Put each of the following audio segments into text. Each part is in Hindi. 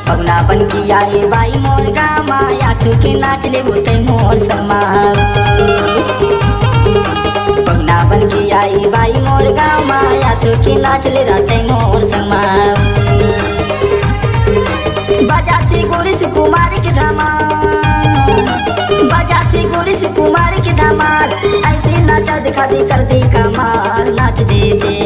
पगनापन की आई बाई मोर गामा याक के नाच ले बोते मोर समा। पगनापन की आई बाई मोर गामा याक के नाच ले रहते मोर समा। बजाती गुरिस कुमार की धमाल, बजाती गुरिस कुमार की धमाल, ऐसे नाचा दिखा दे कर दे कमाल नाच दे दे।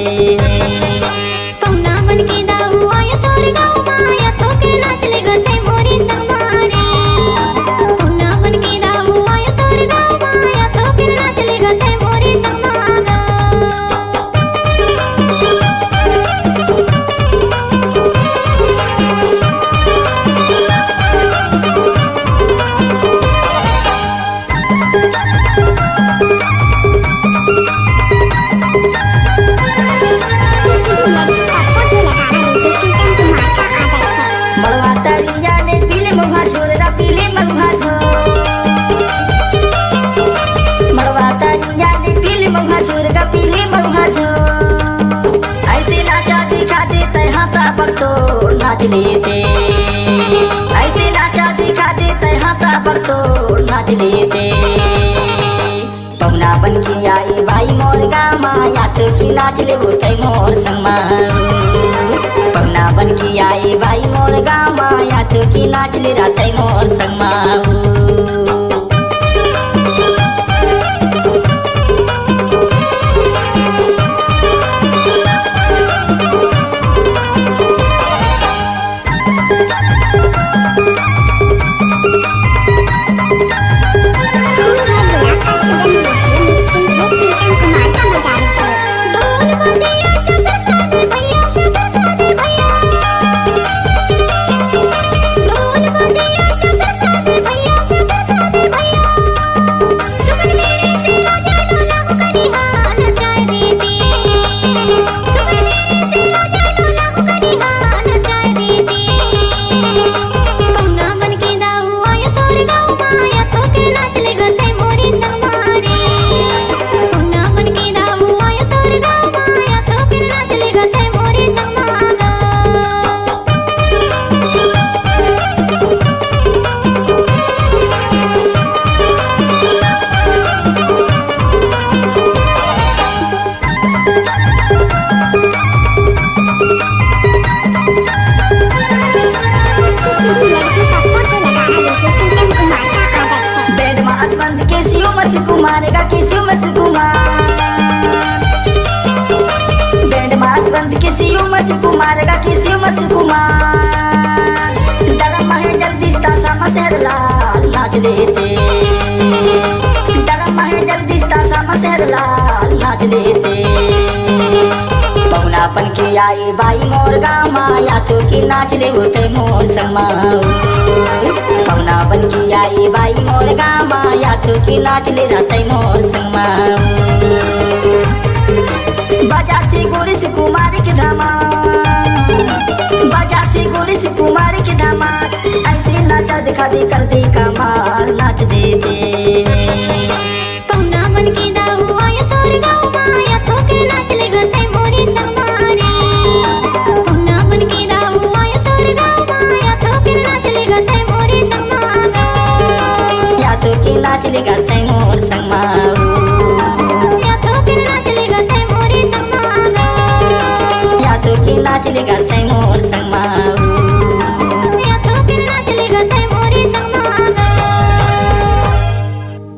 ऐसे नाचा दिखा देते हाथा पर तो नाच लेते, ऐसे नाचा दिखा देते हाथा पर तो नाच लेते। पगनापन की आई बाई मोर गामा याक की नाच ले बोते मोर संगमा। पगनापन की आई बाई मोर गामा याक की नाच ले रहते मोर संगमा। कुमार का किसी मस कुमार, बैंड मास बंद किसी मस कुमार का किसी मस कुमार। डरम है जल्दी तासा मसेर लाल नाच लेते, डरम है जल्दी तासा मसेर लाल नाच लेते। पगनापन की आई बाई मोर गामा याक की नाच ले होते मोर समा। पगनापन की आई बाई मोर गामा याक की नाच ले रहते मोर संगमा। बजाती गुरिस कुमार की धमाल, बजाती गुरिस कुमार की धमाल, ऐसे नाचा दिखा दे कर दे कमाल नाच दे दे। नाच ले गाते मोर